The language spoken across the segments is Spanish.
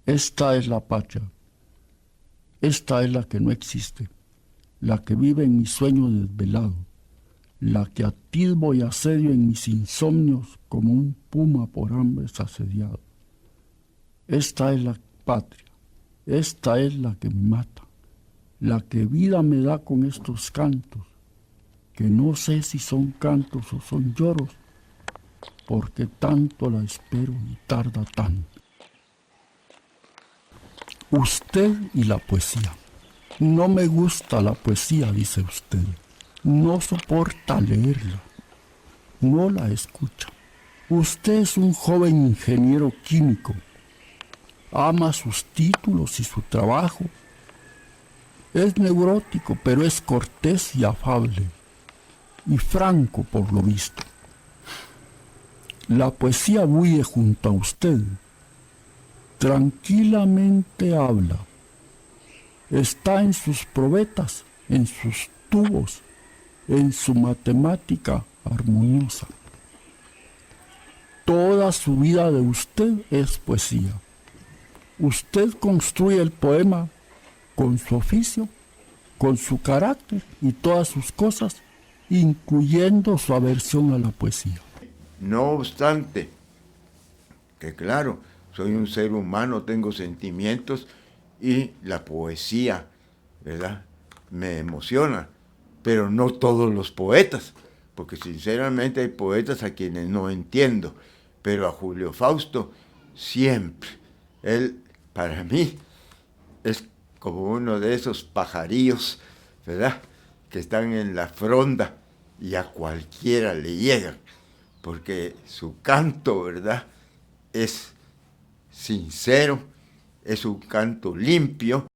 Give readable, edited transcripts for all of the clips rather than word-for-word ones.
Esta es la patria. Esta es la que no existe, la que vive en mi sueño desvelado, la que atisbo y asedio en mis insomnios como un puma por hambres asediado. Esta es la patria, esta es la que me mata, la que vida me da con estos cantos, que no sé si son cantos o son lloros, porque tanto la espero y tarda tanto. Usted y la poesía. No me gusta la poesía, dice usted. No soporta leerla. No la escucha. Usted es un joven ingeniero químico. Ama sus títulos y su trabajo. Es neurótico, pero es cortés y afable. Y franco, por lo visto. La poesía bulle junto a usted. Tranquilamente habla. Está en sus probetas, en sus tubos, en su matemática armoniosa. Toda su vida de usted es poesía. Usted construye el poema con su oficio, con su carácter y todas sus cosas, incluyendo su aversión a la poesía. No obstante, que claro, soy un ser humano, tengo sentimientos y la poesía, ¿verdad?, me emociona, pero no todos los poetas, porque sinceramente hay poetas a quienes no entiendo, pero a Julio Fausto siempre. Él, para mí, es como uno de esos pajarillos, ¿verdad?, que están en la fronda y a cualquiera le llegan, porque su canto, ¿verdad?, es sincero, es un canto limpio.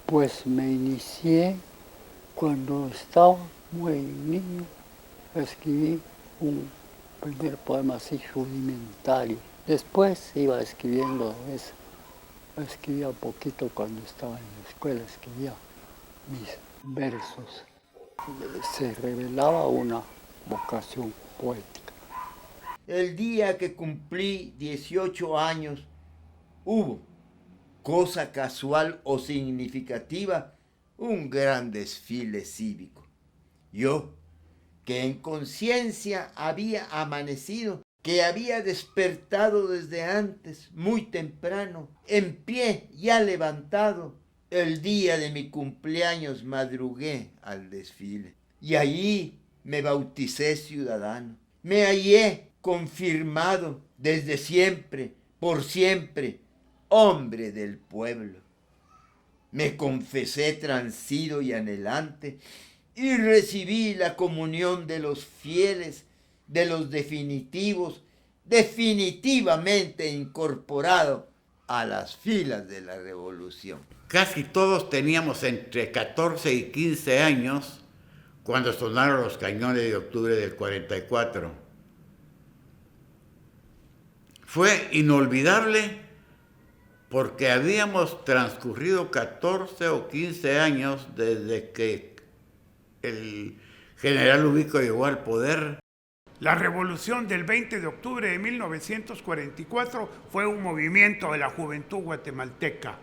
Pues me inicié cuando estaba muy niño, escribí un primer poema así rudimentario. Después iba escribiendo eso. Escribía un poquito cuando estaba en la escuela, escribía mis versos. Se revelaba una vocación poética. El día que cumplí 18 años, hubo, cosa casual o significativa, un gran desfile cívico. Yo, que en conciencia había amanecido, que había despertado desde antes, muy temprano, en pie, ya levantado, el día de mi cumpleaños madrugué al desfile. Y allí me bauticé ciudadano. Me hallé confirmado desde siempre, por siempre, hombre del pueblo. Me confesé transido y anhelante y recibí la comunión de los fieles, de los definitivos, definitivamente incorporado a las filas de la revolución. Casi todos teníamos entre 14 y 15 años cuando sonaron los cañones de octubre del 44. Fue inolvidable porque habíamos transcurrido 14 o 15 años desde que el general Ubico llegó al poder. La revolución del 20 de octubre de 1944 fue un movimiento de la juventud guatemalteca,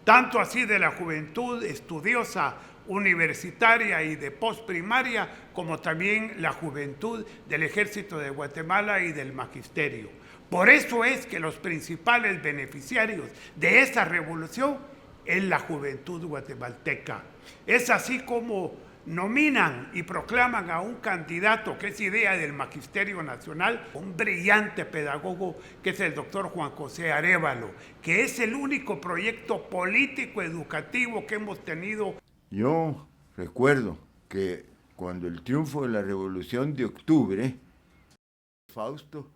tanto así de la juventud estudiosa, universitaria y de postprimaria, como también la juventud del Ejército de Guatemala y del Magisterio. Por eso es que los principales beneficiarios de esa revolución es la juventud guatemalteca. Es así como nominan y proclaman a un candidato que es idea del Magisterio Nacional, un brillante pedagogo que es el doctor Juan José Arévalo, que es el único proyecto político educativo que hemos tenido. Yo recuerdo que cuando el triunfo de la Revolución de Octubre, Fausto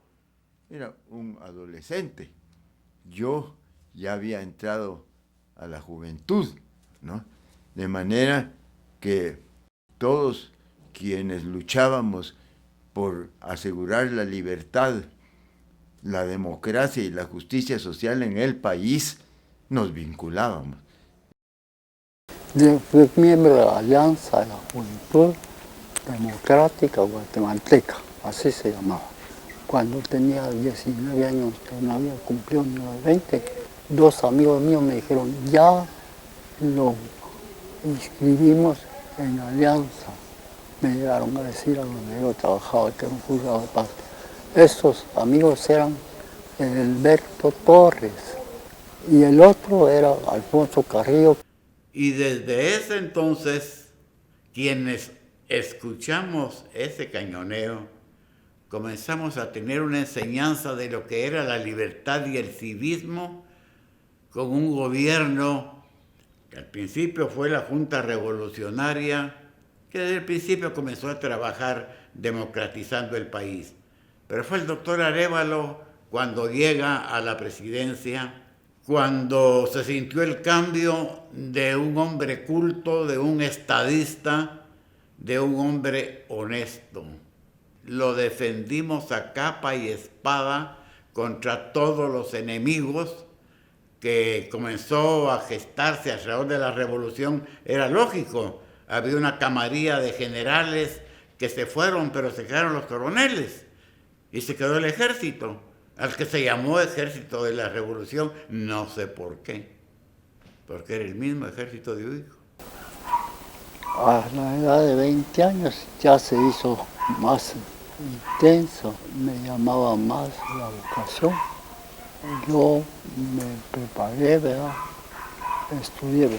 era un adolescente. Yo ya había entrado a la juventud, ¿no? De manera que todos quienes luchábamos por asegurar la libertad, la democracia y la justicia social en el país, nos vinculábamos. Yo fui miembro de la Alianza de la Juventud Democrática Guatemalteca, así se llamaba. Cuando tenía 19 años, todavía cumplió ni los 20, 2 amigos míos me dijeron, ya lo inscribimos en Alianza. Me llegaron a decir a donde yo trabajaba, que era un juzgado de paz. Estos amigos eran Alberto Torres y el otro era Alfonso Carrillo. Y desde ese entonces, quienes escuchamos ese cañoneo, comenzamos a tener una enseñanza de lo que era la libertad y el civismo con un gobierno que al principio fue la Junta Revolucionaria, que desde el principio comenzó a trabajar democratizando el país. Pero fue el doctor Arévalo cuando llega a la presidencia, cuando se sintió el cambio de un hombre culto, de un estadista, de un hombre honesto. Lo defendimos a capa y espada contra todos los enemigos que comenzó a gestarse alrededor de la revolución. Era lógico, había una camarilla de generales que se fueron, pero se quedaron los coroneles y se quedó el ejército, al que se llamó Ejército de la Revolución, no sé por qué, porque era el mismo ejército de Uijo. A la edad de 20 años ya se hizo más intenso, me llamaba más la vocación. Yo me preparé, ¿verdad? Estudié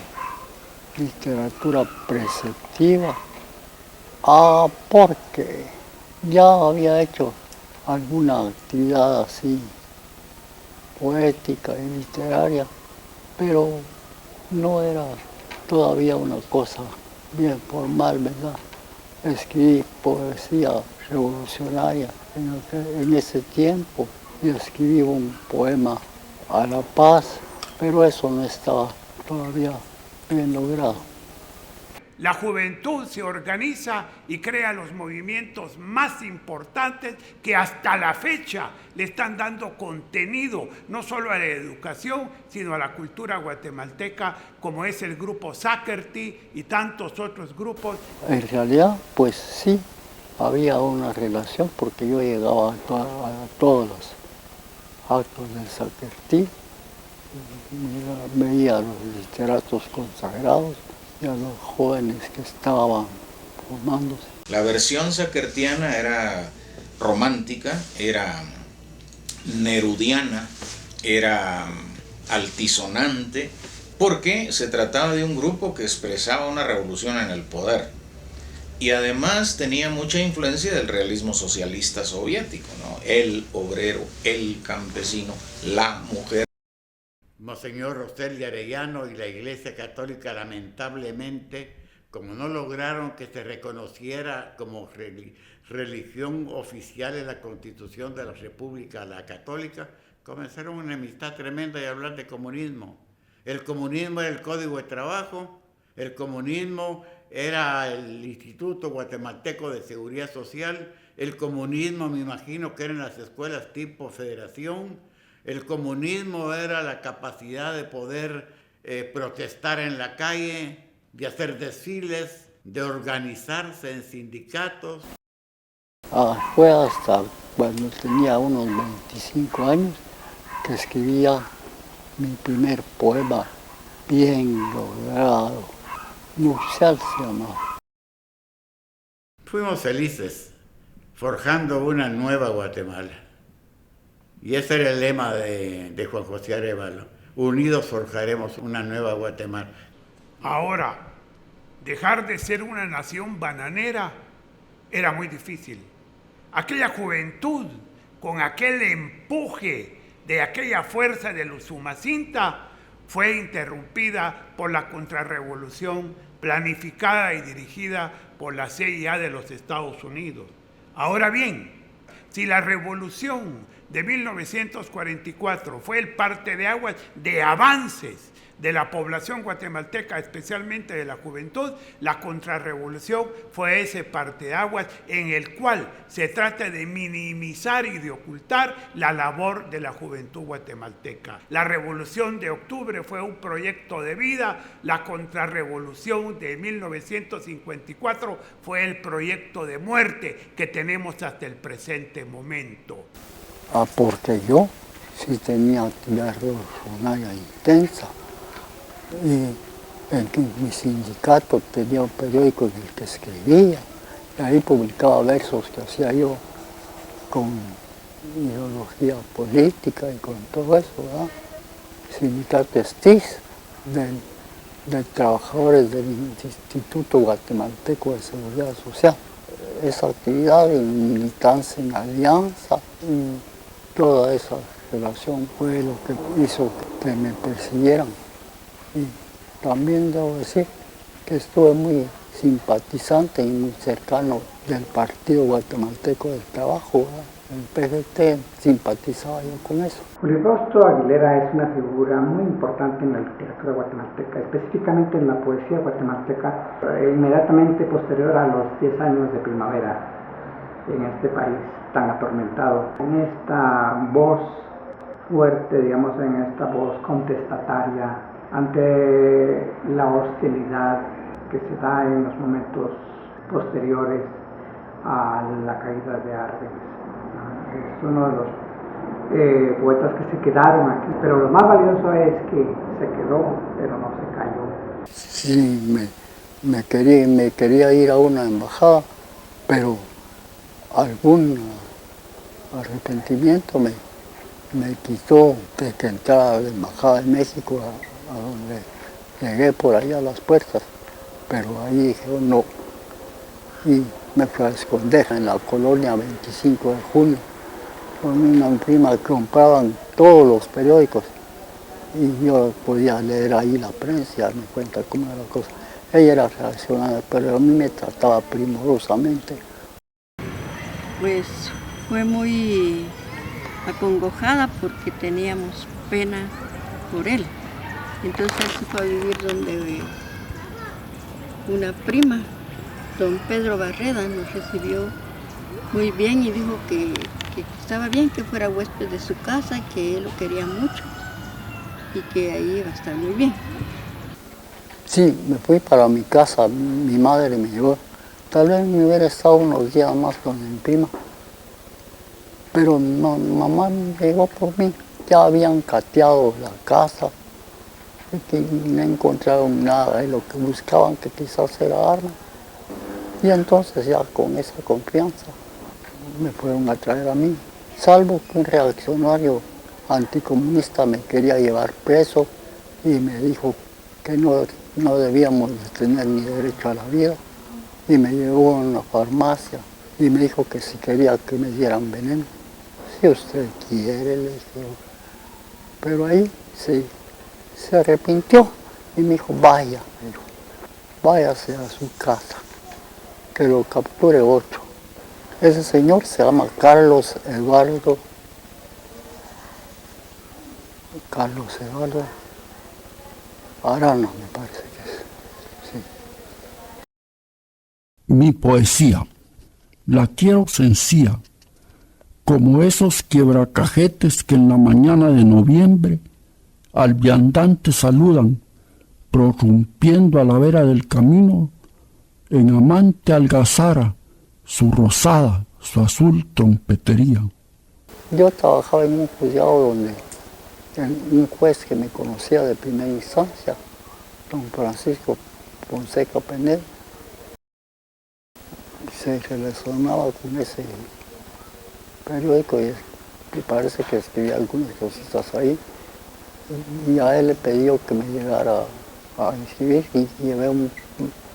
literatura preceptiva, porque ya había hecho alguna actividad así, poética y literaria, pero no era todavía una cosa bien formal, ¿verdad? Escribí poesía revolucionaria en ese tiempo y escribí un poema a la paz, pero eso no estaba todavía bien logrado. La juventud se organiza y crea los movimientos más importantes que hasta la fecha le están dando contenido, no solo a la educación, sino a la cultura guatemalteca, como es el grupo Sacerti y tantos otros grupos. En realidad, pues sí, había una relación porque yo llegaba a todos los actos del Sacerti, veía a los literatos consagrados y a los jóvenes que estaban formándose. La versión sacertiana era romántica, era nerudiana, era altisonante, porque se trataba de un grupo que expresaba una revolución en el poder. Y además tenía mucha influencia del realismo socialista soviético, ¿no? El obrero, el campesino, la mujer. Monseñor Rosel de Arellano y la Iglesia Católica, lamentablemente, como no lograron que se reconociera como religión oficial en la Constitución de la República, la católica, comenzaron una enemistad tremenda y hablar de comunismo. El comunismo era el Código de Trabajo, el comunismo era el Instituto Guatemalteco de Seguridad Social, el comunismo me imagino que eran las escuelas tipo federación. El comunismo era la capacidad de poder protestar en la calle, de hacer desfiles, de organizarse en sindicatos. Fue hasta cuando tenía unos 25 años que escribía mi primer poema bien logrado, Nupcial se llamaba. Fuimos felices, forjando una nueva Guatemala. Y ese era el lema de Juan José Arévalo. Unidos forjaremos una nueva Guatemala. Ahora, dejar de ser una nación bananera era muy difícil. Aquella juventud, con aquel empuje de aquella fuerza de los Umacinta, fue interrumpida por la contrarrevolución planificada y dirigida por la CIA de los Estados Unidos. Ahora bien, si la revolución de 1944 fue el parteaguas de avances de la población guatemalteca, especialmente de la juventud, la contrarrevolución fue ese parteaguas en el cual se trata de minimizar y de ocultar la labor de la juventud guatemalteca. La revolución de octubre fue un proyecto de vida, la contrarrevolución de 1954 fue el proyecto de muerte que tenemos hasta el presente momento. Porque yo sí tenía actividad revolucionaria intensa. Y en mi sindicato tenía un periódico en el que escribía, y ahí publicaba versos que hacía yo con ideología política y con todo eso, ¿verdad? Sindicato STIS, de trabajadores del Instituto Guatemalteco de Seguridad Social. Esa actividad y militancia en alianza y toda esa relación fue lo que hizo que me persiguieran. Y también debo decir que estuve muy simpatizante y muy cercano del Partido Guatemalteco del Trabajo, ¿verdad? El PGT, simpatizaba yo con eso. Julio Fausto Aguilera es una figura muy importante en la literatura guatemalteca, específicamente en la poesía guatemalteca, inmediatamente posterior a los 10 años de primavera en este país tan atormentado. En esta voz fuerte, digamos, en esta voz contestataria ante la hostilidad que se da en los momentos posteriores a la caída de Arbenz. Es uno de los poetas que se quedaron aquí, pero lo más valioso es que se quedó, pero no se cayó. Sí, me quería ir a una embajada, pero algún arrepentimiento me quitó de que entrara a la embajada de México, a donde llegué por allá a las puertas, pero ahí dije no, y me fui a esconder en la colonia 25 de junio. Con una prima que compraban todos los periódicos y yo podía leer ahí la prensa y darme cuenta cómo era la cosa. Ella era reaccionaria, pero a mí me trataba primorosamente. Pues fue muy acongojada porque teníamos pena por él. Entonces él se fue a vivir donde una prima, don Pedro Barreda, nos recibió muy bien y dijo que estaba bien que fuera huésped de su casa, que él lo quería mucho y que ahí iba a estar muy bien. Sí, me fui para mi casa, mi madre me llevó. Tal vez me hubiera estado unos días más con mi prima, pero mamá llegó por mí. Ya habían cateado la casa, y no encontraron nada de lo que buscaban, que quizás era arma. Y entonces ya con esa confianza me fueron a traer a mí, salvo que un reaccionario anticomunista me quería llevar preso y me dijo que no debíamos tener ni derecho a la vida, y me llevó a una farmacia y me dijo que si quería que me dieran veneno. Si usted quiere, le dije, pero ahí se arrepintió y me dijo, váyase a su casa, que lo capture otro. Ese señor se llama Carlos Eduardo Arana, me parece que es. Sí. Mi poesía la quiero sencilla, como esos quiebracajetes que en la mañana de noviembre al viandante saludan, prorrumpiendo a la vera del camino en amante algazara, su rosada, su azul trompetería. Yo trabajaba en un juzgado donde un juez que me conocía de primera instancia, don Francisco Fonseca Penedo, se relacionaba con ese periódico y parece que escribía algunas cositas ahí. Y a él le pidió que me llegara a escribir y llevé un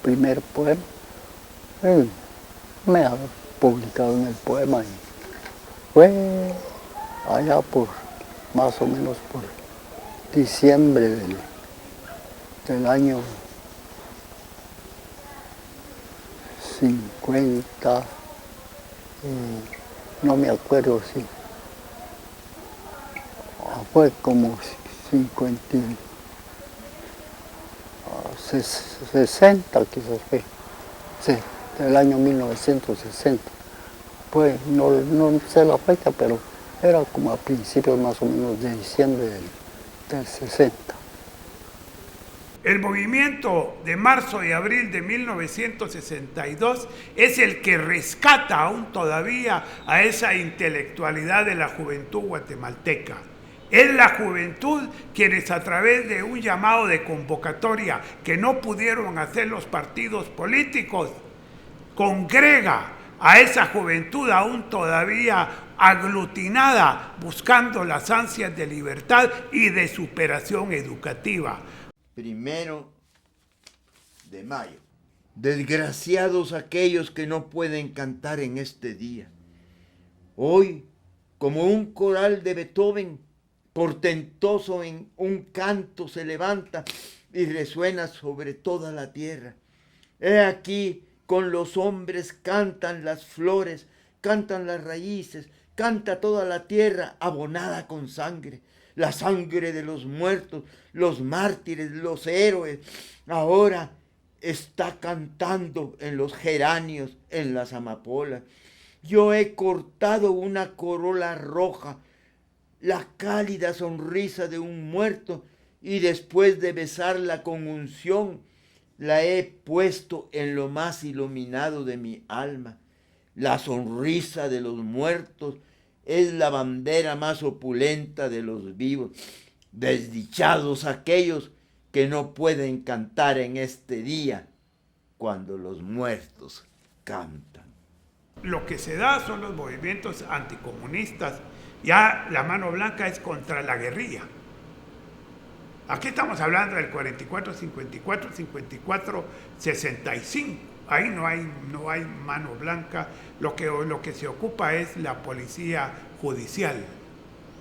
primer poema. Él me ha publicado en el poema y fue allá por más o menos por diciembre del año 50, no me acuerdo si fue como 50, 60 quizás fue, sí, del año 1960. Pues no sé la fecha, pero era como a principios más o menos de diciembre del 60. El movimiento de marzo y abril de 1962 es el que rescata aún todavía a esa intelectualidad de la juventud guatemalteca. Es la juventud quienes a través de un llamado de convocatoria que no pudieron hacer los partidos políticos, congrega a esa juventud aún todavía aglutinada, buscando las ansias de libertad y de superación educativa. 1 de mayo. Desgraciados aquellos que no pueden cantar en este día. Hoy, como un coral de Beethoven, portentoso en un canto se levanta y resuena sobre toda la tierra. He aquí, con los hombres cantan las flores, cantan las raíces, canta toda la tierra abonada con sangre, la sangre de los muertos, los mártires, los héroes. Ahora está cantando en los geranios, en las amapolas. Yo he cortado una corola roja, la cálida sonrisa de un muerto, y después de besarla con unción, la he puesto en lo más iluminado de mi alma. La sonrisa de los muertos es la bandera más opulenta de los vivos. Desdichados aquellos que no pueden cantar en este día cuando los muertos cantan. Lo que se da son los movimientos anticomunistas. Ya la mano blanca es contra la guerrilla. Aquí estamos hablando del 44, 54, 54, 65. Ahí no hay mano blanca. Lo que se ocupa es la policía judicial,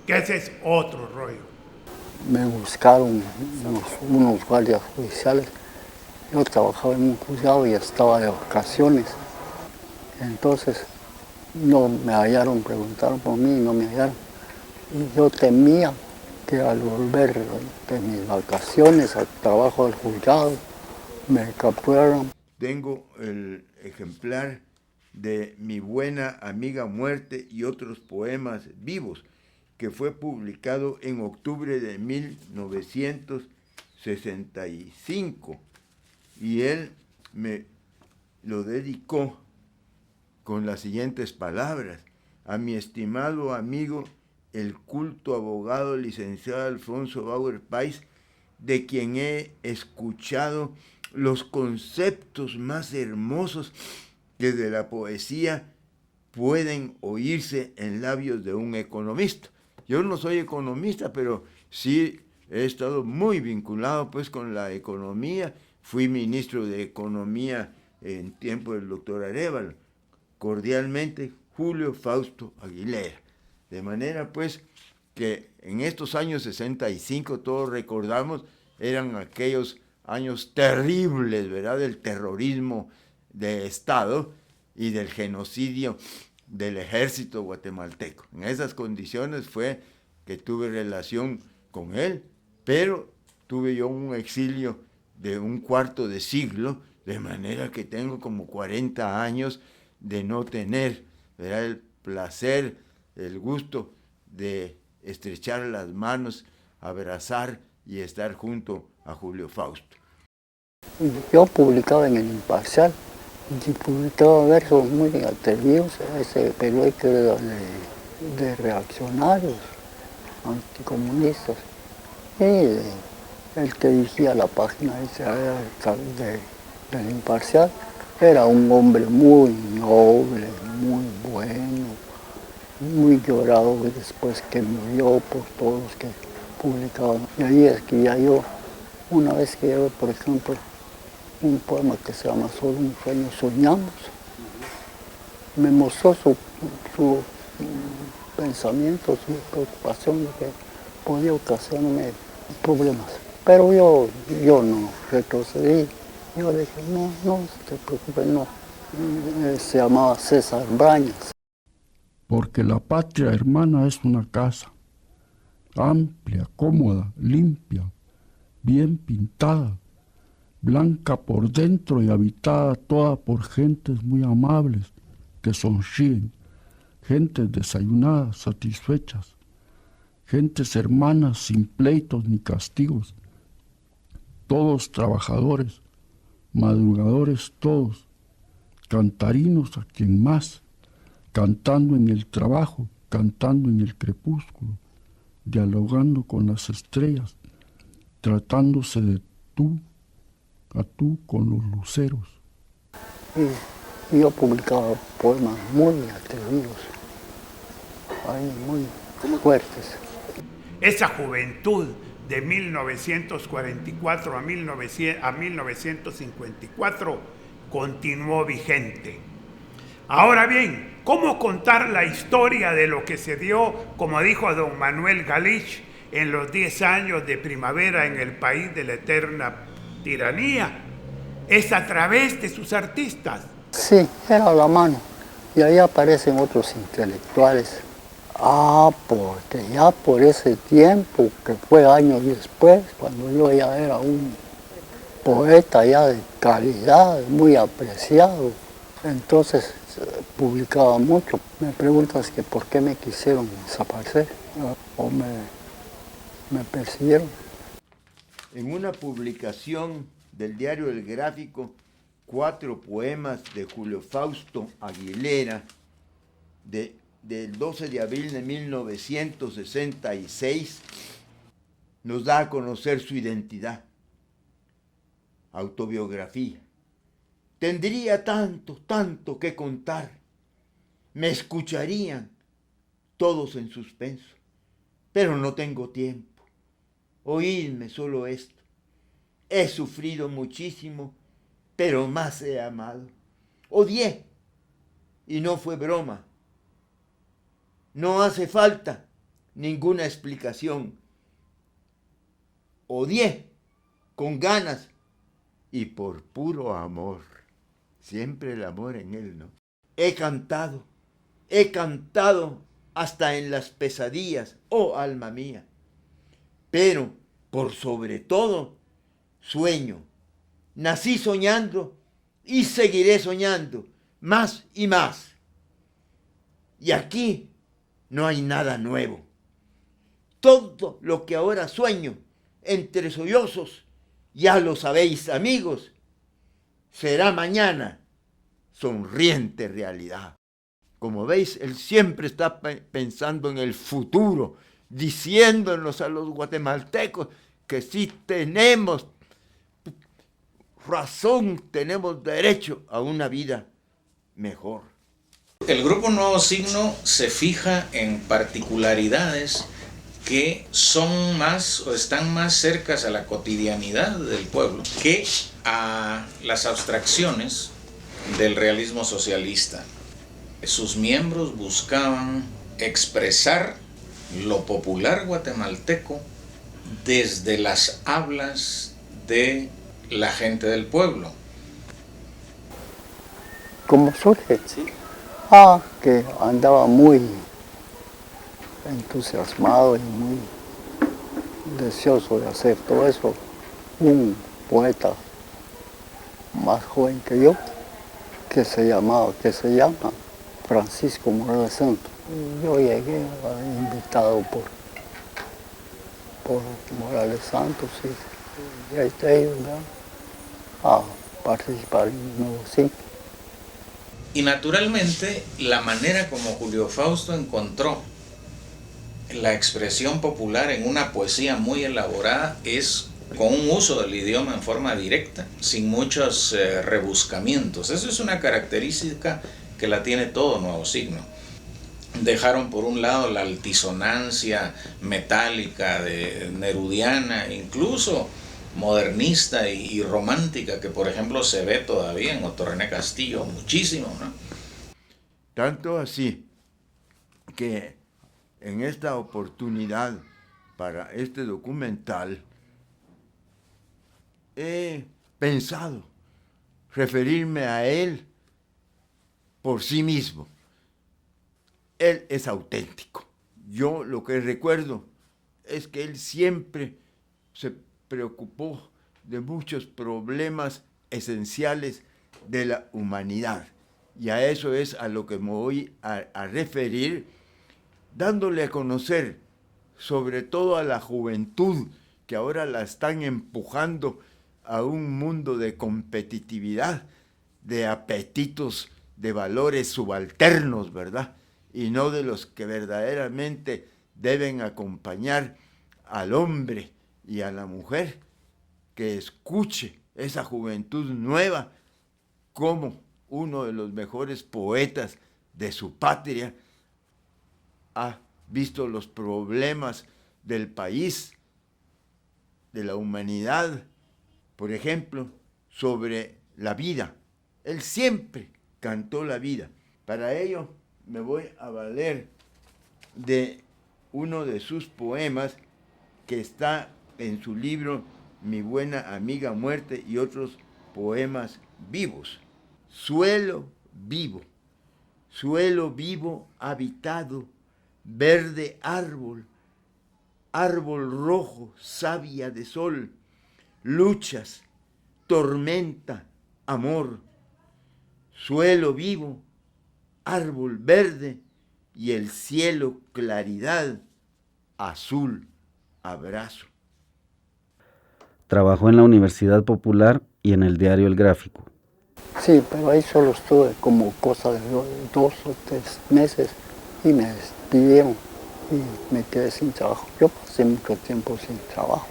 que ese es otro rollo. Me buscaron unos guardias judiciales. Yo trabajaba en un juzgado y estaba de vacaciones. Entonces no me hallaron, preguntaron por mí y no me hallaron. Y yo temía que al volver de mis vacaciones al trabajo del juzgado me capturaron. Tengo el ejemplar de Mi buena amiga muerte y otros poemas vivos, que fue publicado en octubre de 1965, y él me lo dedicó con las siguientes palabras: a mi estimado amigo, el culto abogado licenciado Alfonso Bauer Pais, de quien he escuchado los conceptos más hermosos que de la poesía pueden oírse en labios de un economista. Yo no soy economista, pero sí he estado muy vinculado pues con la economía. Fui ministro de Economía en tiempo del doctor Arévalo. Cordialmente, Julio Fausto Aguilera. De manera pues que en estos años 65, todos recordamos, eran aquellos años terribles, ¿verdad?, del terrorismo de Estado y del genocidio del ejército guatemalteco. En esas condiciones fue que tuve relación con él, pero tuve yo un exilio de un cuarto de siglo, de manera que tengo como 40 años de no tener, ¿verdad?, el placer, el gusto de estrechar las manos, abrazar y estar junto a Julio Fausto. Yo publicaba en El Imparcial y publicaba versos muy atrevidos. Ese periódico era de reaccionarios, anticomunistas. Y el que dirigía la página del Imparcial era un hombre muy noble, muy bueno, muy llorado después que murió por todos los que publicaban. Y ahí escribía yo, una vez que yo, por ejemplo, un poema que se llama Solo un sueño soñamos, me mostró su pensamiento, su preocupación de que podía ocasionarme problemas. Pero yo no retrocedí. Yo le dije, no te preocupes, no. Se llamaba César Brañas. Porque la patria hermana es una casa, amplia, cómoda, limpia, bien pintada, blanca por dentro y habitada toda por gentes muy amables que sonríen, gentes desayunadas, satisfechas, gentes hermanas sin pleitos ni castigos, todos trabajadores, madrugadores todos, cantarinos a quien más, cantando en el trabajo, cantando en el crepúsculo, dialogando con las estrellas, tratándose de tú a tú con los luceros. Y yo publicaba poemas muy atrevidos, ahí muy fuertes. Esa juventud de 1944 a 1954 continuó vigente. Ahora bien, ¿cómo contar la historia de lo que se dio, como dijo don Manuel Galich, en los 10 años de primavera en el país de la eterna tiranía? Es a través de sus artistas. Sí, era la mano. Y ahí aparecen otros intelectuales. Porque ya por ese tiempo, que fue años después, cuando yo ya era un poeta ya de calidad, muy apreciado, entonces publicaba mucho. Me preguntas que por qué me quisieron desaparecer o me persiguieron. En una publicación del diario El Gráfico, 4 poemas de Julio Fausto Aguilera, del 12 de abril de 1966, nos da a conocer su identidad, autobiografía. Tendría tanto que contar. Me escucharían todos en suspenso, pero no tengo tiempo. Oídme solo esto. He sufrido muchísimo, pero más he amado. Odié, y no fue broma. No hace falta ninguna explicación. Odié con ganas y por puro amor. Siempre el amor en él, ¿no? He cantado hasta en las pesadillas, oh alma mía. Pero, por sobre todo, sueño. Nací soñando y seguiré soñando más y más. Y aquí no hay nada nuevo. Todo lo que ahora sueño entre sollozos, ya lo sabéis, amigos, será mañana sonriente realidad. Como veis, él siempre está pensando en el futuro, diciéndonos a los guatemaltecos que sí tenemos razón, tenemos derecho a una vida mejor. El Grupo Nuevo Signo se fija en particularidades que son más o están más cercas a la cotidianidad del pueblo que a las abstracciones del realismo socialista. Sus miembros buscaban expresar lo popular guatemalteco desde las hablas de la gente del pueblo. ¿Cómo surge? Sí. Que andaba muy entusiasmado y muy deseoso de hacer todo eso. Un poeta más joven que yo, que se llama Francisco Morales Santos. Yo llegué invitado por Morales Santos y ahí está ido a participar en un nuevo cine. Y naturalmente la manera como Julio Fausto encontró la expresión popular en una poesía muy elaborada es con un uso del idioma en forma directa, sin muchos rebuscamientos. Eso es una característica que la tiene todo Nuevo Signo. Dejaron por un lado la altisonancia metálica nerudiana, incluso modernista y romántica, que por ejemplo se ve todavía en Otto René Castillo muchísimo, ¿no? Tanto así que en esta oportunidad para este documental he pensado referirme a él por sí mismo. Él es auténtico. Yo lo que recuerdo es que él siempre se preocupó de muchos problemas esenciales de la humanidad. Y a eso es a lo que me voy a referir, dándole a conocer, sobre todo a la juventud, que ahora la están empujando a un mundo de competitividad, de apetitos, de valores subalternos, ¿verdad? Y no de los que verdaderamente deben acompañar al hombre y a la mujer que escuche esa juventud nueva como uno de los mejores poetas de su patria ha visto los problemas del país, de la humanidad, por ejemplo, sobre la vida. Él siempre cantó la vida. Para ello me voy a valer de uno de sus poemas que está en su libro Mi buena amiga muerte y otros poemas vivos. Suelo vivo habitado, verde árbol, árbol rojo, savia de sol, luchas, tormenta, amor. Suelo vivo, árbol verde y el cielo claridad, azul, abrazo. Trabajó en la Universidad Popular y en el diario El Gráfico. Sí, pero ahí solo estuve como cosa de 2 o 3 meses y me despidieron y me quedé sin trabajo. Yo pasé mucho tiempo sin trabajo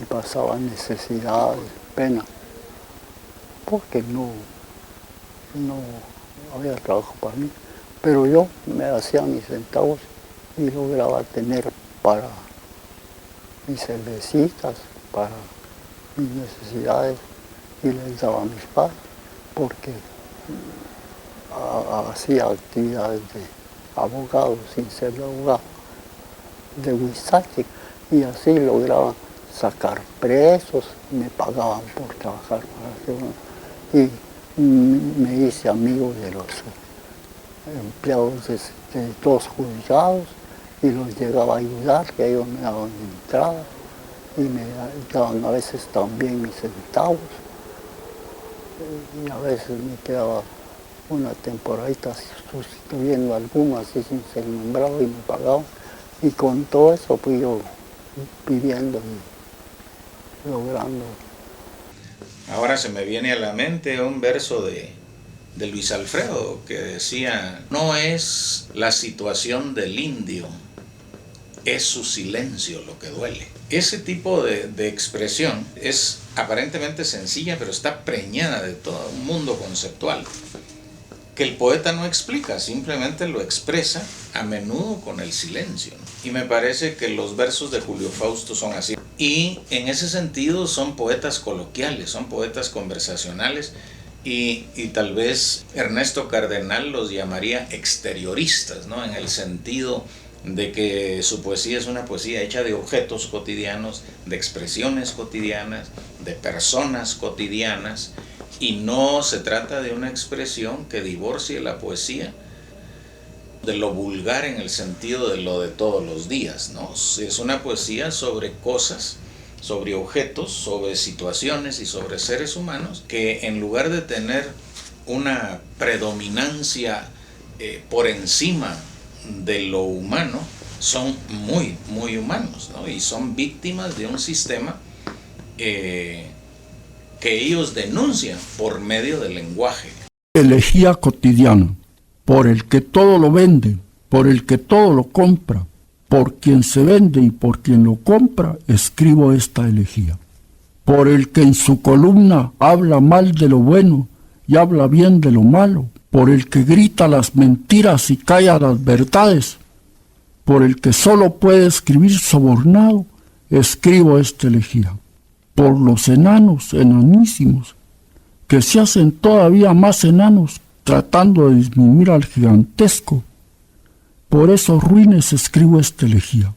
y pasaba necesidades, pena, porque no había trabajo para mí. Pero yo me hacía mis centavos y lograba tener para mis cervecitas, para mis necesidades y les daba a mis padres porque hacía actividades de abogado sin ser abogado de Huizache y así lograba sacar presos, me pagaban por trabajar y me hice amigo de los empleados de los juzgados y los llegaba a ayudar, que ellos me daban entrada y me daban a veces también mis centavos y a veces me quedaba una temporadita sustituyendo a algunos así sin ser nombrado y me pagaban y con todo eso fui yo viviendo y logrando. Ahora se me viene a la mente un verso de Luis Alfredo que decía: no es la situación del indio, es su silencio lo que duele. Ese tipo de expresión es aparentemente sencilla, pero está preñada de todo un mundo conceptual que el poeta no explica, simplemente lo expresa a menudo con el silencio. Y me parece que los versos de Julio Fausto son así. Y en ese sentido son poetas coloquiales, son poetas conversacionales y tal vez Ernesto Cardenal los llamaría exterioristas, ¿no? En el sentido de que su poesía es una poesía hecha de objetos cotidianos, de expresiones cotidianas, de personas cotidianas, y no se trata de una expresión que divorcie la poesía de lo vulgar en el sentido de lo de todos los días, ¿no? Es una poesía sobre cosas, sobre objetos, sobre situaciones y sobre seres humanos que en lugar de tener una predominancia por encima de lo humano, son muy, muy humanos, ¿no? Y son víctimas de un sistema que ellos denuncian por medio del lenguaje. Elegía cotidiana, por el que todo lo vende, por el que todo lo compra, por quien se vende y por quien lo compra, escribo esta elegía. Por el que en su columna habla mal de lo bueno y habla bien de lo malo, por el que grita las mentiras y calla las verdades, por el que solo puede escribir sobornado, escribo esta elegía. Por los enanos, enanísimos, que se hacen todavía más enanos tratando de disminuir al gigantesco, por esos ruines escribo esta elegía.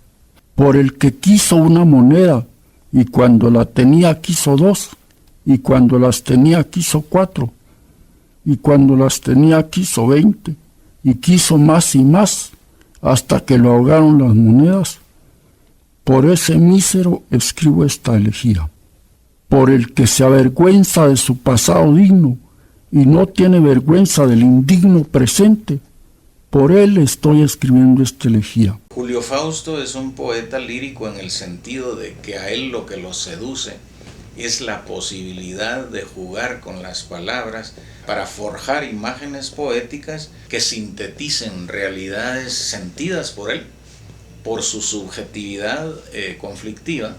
Por el que quiso una moneda y cuando la tenía quiso 2 y cuando las tenía quiso 4 y cuando las tenía quiso 20 y quiso más y más hasta que lo ahogaron las monedas, por ese mísero escribo esta elegía. Por el que se avergüenza de su pasado digno y no tiene vergüenza del indigno presente, por él estoy escribiendo esta elegía. Julio Fausto es un poeta lírico en el sentido de que a él lo que lo seduce es la posibilidad de jugar con las palabras para forjar imágenes poéticas que sinteticen realidades sentidas por él, por su subjetividad conflictiva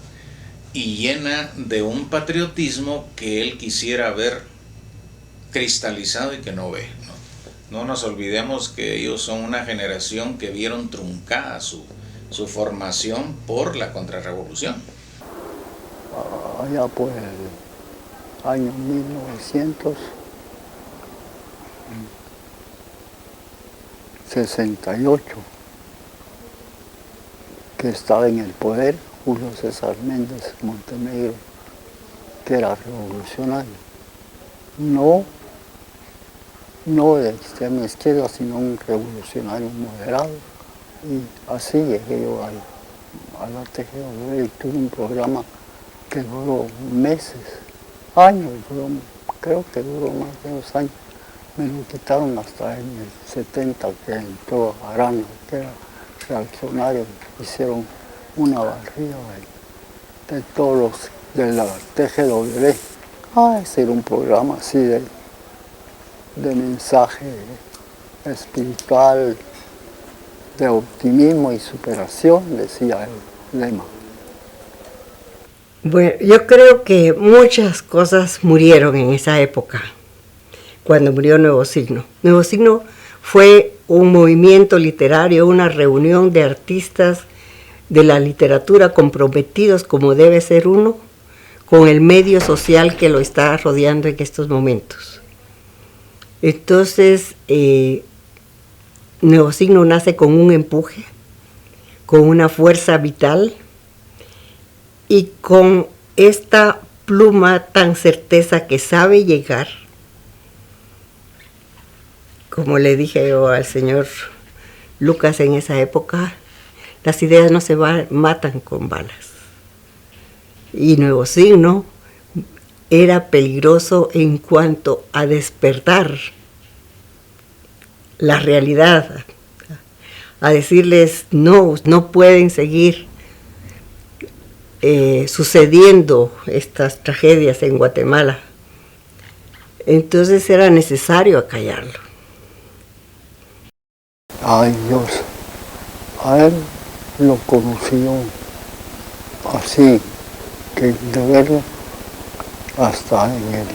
y llena de un patriotismo que él quisiera ver cristalizado y que no ve, ¿no? No nos olvidemos que ellos son una generación que vieron truncada su formación por la contrarrevolución. Allá por el año 1968, que estaba en el poder Julio César Méndez Montenegro, que era revolucionario. No de extrema izquierda, sino un revolucionario moderado. Y así llegué yo a la TGW y tuve un programa que duró meses, años, creo que duró más de 2 años. Me lo quitaron hasta en el 70, que entró Arana, que era reaccionario. Hicieron una barrida de todos los de la TGW. Ese era un programa así de mensaje espiritual, de optimismo y superación, decía el lema. Bueno, yo creo que muchas cosas murieron en esa época, cuando murió Nuevo Signo. Nuevo Signo fue un movimiento literario, una reunión de artistas de la literatura comprometidos, como debe ser uno, con el medio social que lo está rodeando en estos momentos. Entonces, Nuevo Signo nace con un empuje, con una fuerza vital y con esta pluma tan certeza que sabe llegar. Como le dije yo al señor Lucas en esa época, las ideas no se matan con balas. Y Nuevo Signo era peligroso en cuanto a despertar la realidad, a decirles no pueden seguir sucediendo estas tragedias en Guatemala. Entonces era necesario acallarlo. Ay Dios, a él lo conocí yo así, que de verlo hasta en el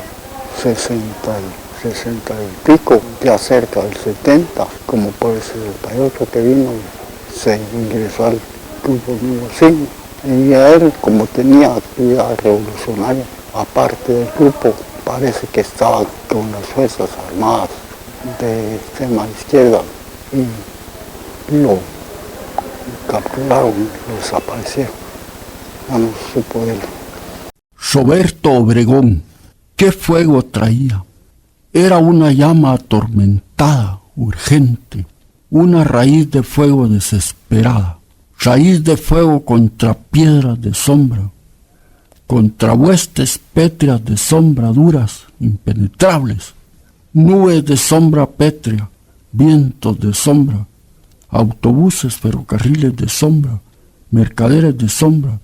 60 y pico, ya cerca del 70, como por el 68 que vino, se ingresó al grupo Nuevo Signo. Y a él, como tenía actividad revolucionaria, aparte del grupo, parece que estaba con las Fuerzas Armadas de extrema izquierda y lo capturaron, lo desaparecieron. Ya no supo de él. Roberto Obregón, ¿qué fuego traía? Era una llama atormentada, urgente, una raíz de fuego desesperada, raíz de fuego contra piedras de sombra, contra huestes pétreas de sombra duras, impenetrables, nubes de sombra pétrea, vientos de sombra, autobuses, ferrocarriles de sombra, mercaderes de sombra,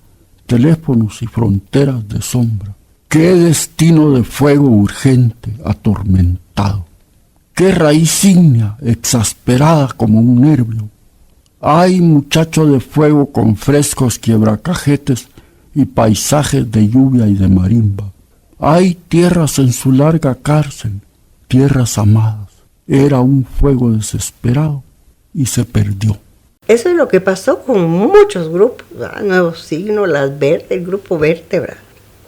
teléfonos y fronteras de sombra. ¡Qué destino de fuego urgente, atormentado! ¡Qué raíz ígnea, exasperada como un nervio! ¡Ay, muchacho de fuego con frescos quiebracajetes y paisajes de lluvia y de marimba! ¡Ay, tierras en su larga cárcel, tierras amadas! Era un fuego desesperado y se perdió. Eso es lo que pasó con muchos grupos, Nuevo Signo, Las Verdes, el grupo Vértebra,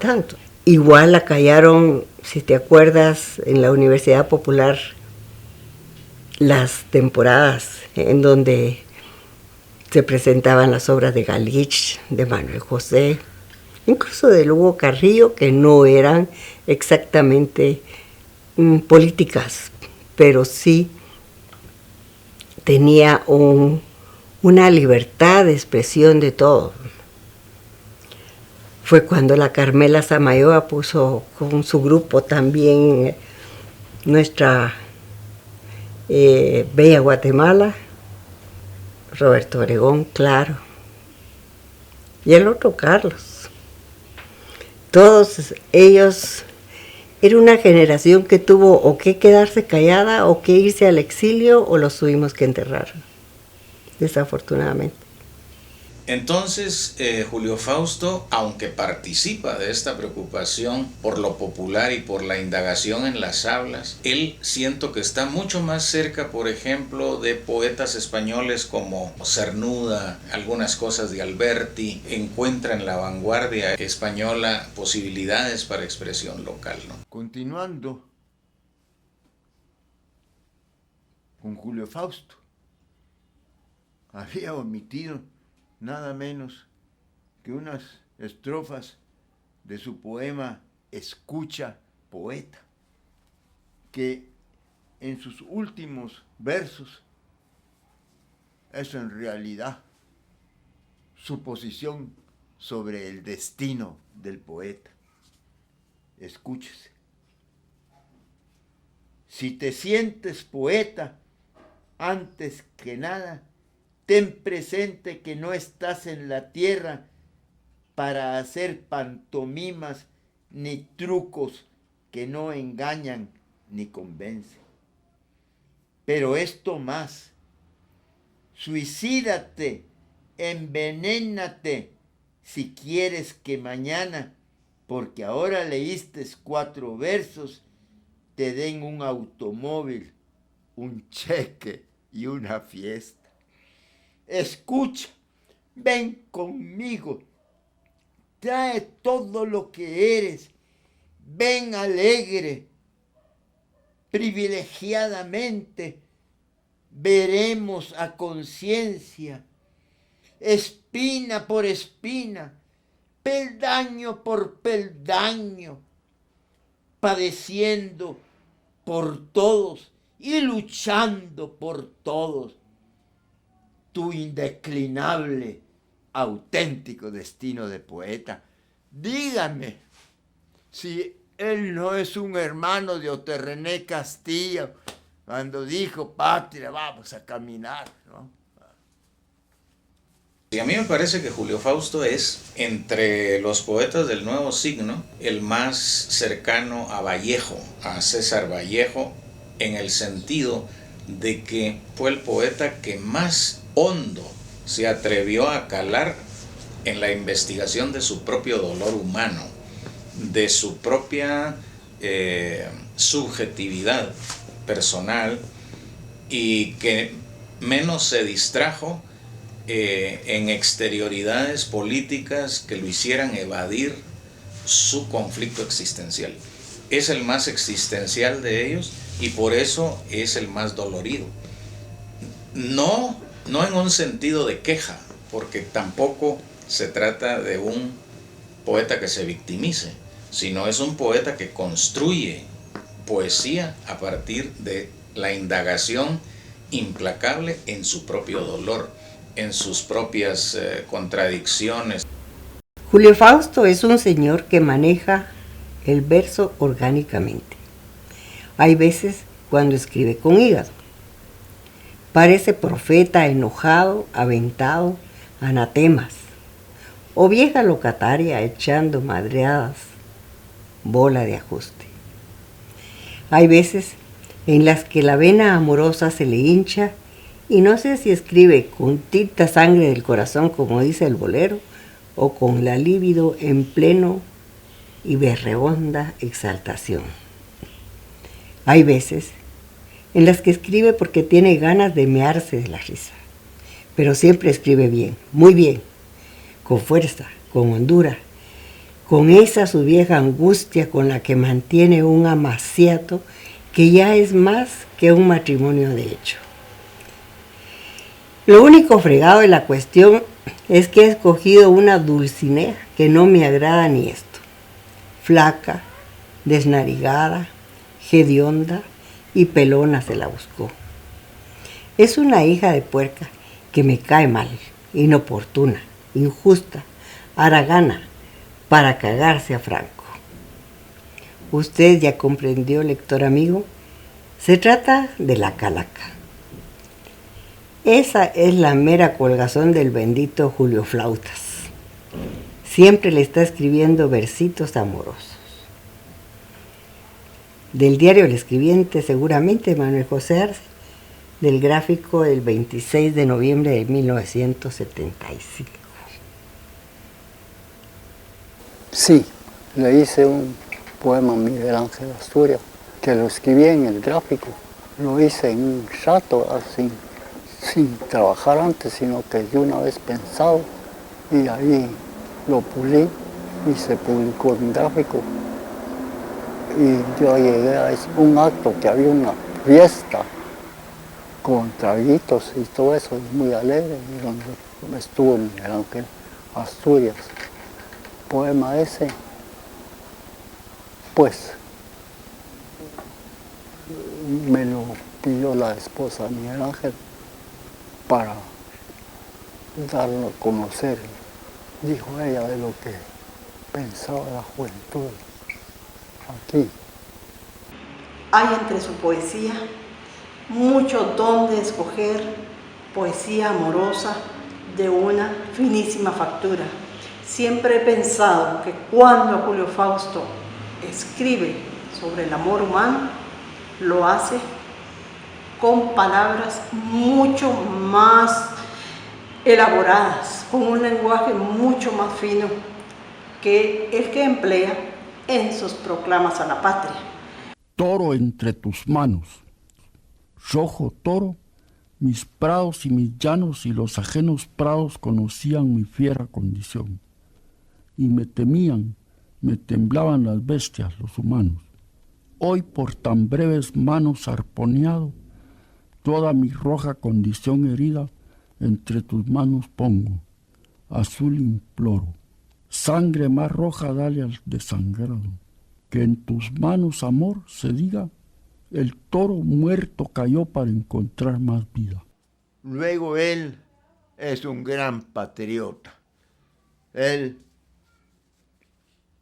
tanto. Igual acallaron, si te acuerdas, en la Universidad Popular, las temporadas en donde se presentaban las obras de Galich, de Manuel José, incluso de Hugo Carrillo, que no eran exactamente políticas, pero sí tenía una libertad de expresión de todo. Fue cuando la Carmela Samayoa puso con su grupo también nuestra Bella Guatemala, Roberto Obregón, claro, y el otro Carlos. Todos ellos, era una generación que tuvo o que quedarse callada o que irse al exilio o los tuvimos que enterrar, desafortunadamente. Entonces, Julio Fausto, aunque participa de esta preocupación por lo popular y por la indagación en las hablas, él siento que está mucho más cerca, por ejemplo, de poetas españoles como Cernuda, algunas cosas de Alberti, encuentra en la vanguardia española posibilidades para expresión local, ¿no? Continuando con Julio Fausto, había omitido nada menos que unas estrofas de su poema Escucha, poeta, que en sus últimos versos es en realidad su posición sobre el destino del poeta. Escúchese. Si te sientes poeta, antes que nada, ten presente que no estás en la tierra para hacer pantomimas ni trucos que no engañan ni convencen. Pero esto más, suicídate, envenénate si quieres que mañana, porque ahora leíste 4 versos, te den un automóvil, un cheque y una fiesta. Escucha, ven conmigo, trae todo lo que eres, ven alegre, privilegiadamente, veremos a conciencia, espina por espina, peldaño por peldaño, padeciendo por todos y luchando por todos, tu indeclinable, auténtico destino de poeta. Dígame si él no es un hermano de Oterrené Castillo cuando dijo, patria, vamos a caminar, ¿no? Y a mí me parece que Julio Fausto es, entre los poetas del nuevo signo, el más cercano a Vallejo, a César Vallejo, en el sentido de que fue el poeta que más hondo se atrevió a calar en la investigación de su propio dolor humano, de su propia subjetividad personal, y que menos se distrajo en exterioridades políticas que lo hicieran evadir su conflicto existencial. Es el más existencial de ellos y por eso es el más dolorido. No en un sentido de queja, porque tampoco se trata de un poeta que se victimice, sino es un poeta que construye poesía a partir de la indagación implacable en su propio dolor, en sus propias contradicciones. Julio Fausto es un señor que maneja el verso orgánicamente. Hay veces cuando escribe con hígado. Parece profeta enojado, aventado, anatemas, o vieja locataria echando madreadas, bola de ajuste. Hay veces en las que la vena amorosa se le hincha y no sé si escribe con tinta sangre del corazón, como dice el bolero, o con la libido en pleno y berreonda exaltación. Hay veces en las que escribe porque tiene ganas de mearse de la risa, pero siempre escribe bien, muy bien, con fuerza, con hondura, con esa su vieja angustia con la que mantiene un amaciato que ya es más que un matrimonio de hecho. Lo único fregado de la cuestión es que he escogido una Dulcinea que no me agrada ni esto. Flaca, desnarigada, hedionda y pelona se la buscó. Es una hija de puerca que me cae mal, inoportuna, injusta, haragana, para cagarse a Franco. Usted ya comprendió, lector amigo, se trata de la calaca. Esa es la mera colgazón del bendito Julio Flautas. Siempre le está escribiendo versitos amorosos. Del diario El Escribiente, seguramente Manuel José Arce, del gráfico del 26 de noviembre de 1975. Sí, le hice un poema a Miguel Ángel Asturias, que lo escribí en el gráfico. Lo hice en un rato, sin trabajar antes, sino que de una vez pensado, y ahí lo pulí y se publicó en gráfico. Y yo llegué a un acto que había una fiesta con traguitos y todo eso, muy alegre, y donde estuvo Miguel Ángel Asturias. Poema ese, pues, me lo pidió la esposa de Miguel Ángel para darlo a conocer, dijo ella, de lo que pensaba la juventud aquí. Hay entre su poesía mucho don de escoger poesía amorosa de una finísima factura. Siempre he pensado que cuando Julio Fausto escribe sobre el amor humano, lo hace con palabras mucho más elaboradas, con un lenguaje mucho más fino que el que emplea en sus proclamas a la patria. Toro entre tus manos, rojo toro, mis prados y mis llanos y los ajenos prados conocían mi fiera condición, y me temían, me temblaban las bestias, los humanos. Hoy por tan breves manos arponeado, toda mi roja condición herida entre tus manos pongo, azul imploro, sangre más roja dale al desangrado, que en tus manos, amor, se diga, el toro muerto cayó para encontrar más vida. Luego él es un gran patriota. Él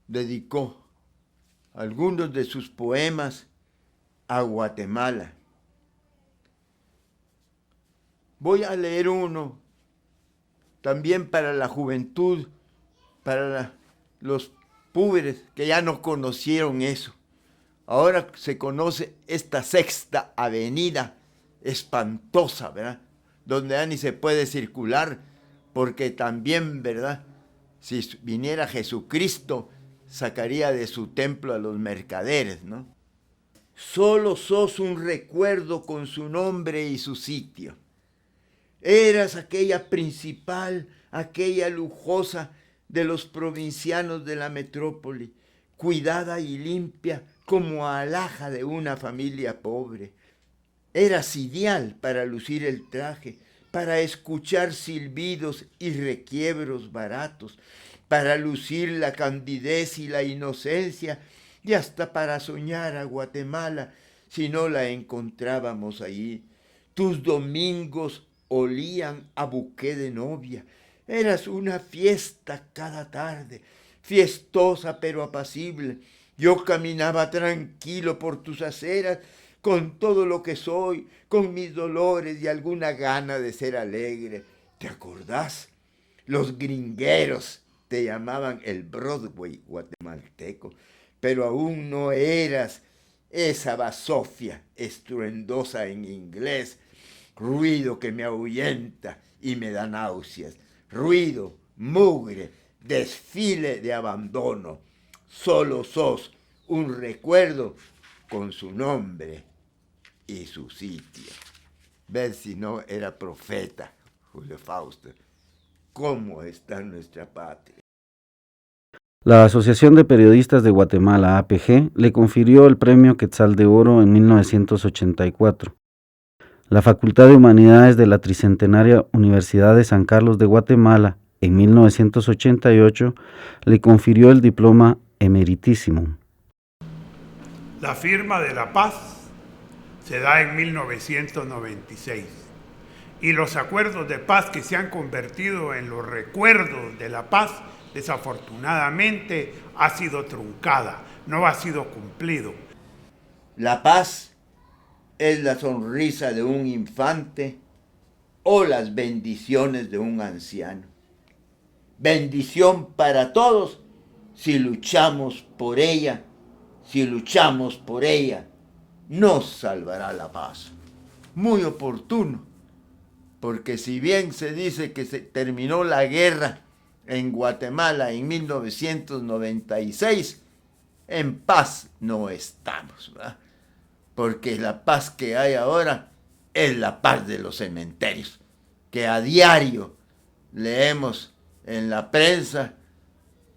dedicó algunos de sus poemas a Guatemala. Voy a leer uno también para la juventud, para los púberes que ya no conocieron eso. Ahora se conoce esta Sexta Avenida espantosa, ¿verdad? Donde ya ni se puede circular, porque también, ¿verdad? Si viniera Jesucristo, sacaría de su templo a los mercaderes, ¿no? Solo sos un recuerdo con su nombre y su sitio. Eras aquella principal, aquella lujosa de los provincianos de la metrópoli, cuidada y limpia como alhaja de una familia pobre. Eras ideal para lucir el traje, para escuchar silbidos y requiebros baratos, para lucir la candidez y la inocencia, y hasta para soñar a Guatemala si no la encontrábamos allí. Tus domingos olían a buqué de novia. Eras una fiesta cada tarde, fiestosa pero apacible. Yo caminaba tranquilo por tus aceras, con todo lo que soy, con mis dolores y alguna gana de ser alegre. ¿Te acordás? Los gringueros te llamaban el Broadway guatemalteco, pero aún no eras esa basofia estruendosa en inglés, ruido que me ahuyenta y me da náuseas, ruido, mugre, desfile de abandono. Solo sos un recuerdo con su nombre y su sitio. Ver si no era profeta, Julio Fausto. ¿Cómo está nuestra patria? La Asociación de Periodistas de Guatemala, APG, le confirió el Premio Quetzal de Oro en 1984. La Facultad de Humanidades de la Tricentenaria Universidad de San Carlos de Guatemala, en 1988, le confirió el diploma Emeritísimo. La firma de la paz se da en 1996 y los acuerdos de paz que se han convertido en los recuerdos de la paz, desafortunadamente ha sido truncada, no ha sido cumplido. La paz es la sonrisa de un infante o las bendiciones de un anciano. Bendición para todos si luchamos por ella. Si luchamos por ella, nos salvará la paz. Muy oportuno, porque si bien se dice que se terminó la guerra en Guatemala en 1996, en paz no estamos, ¿verdad? Porque la paz que hay ahora es la paz de los cementerios, que a diario leemos en la prensa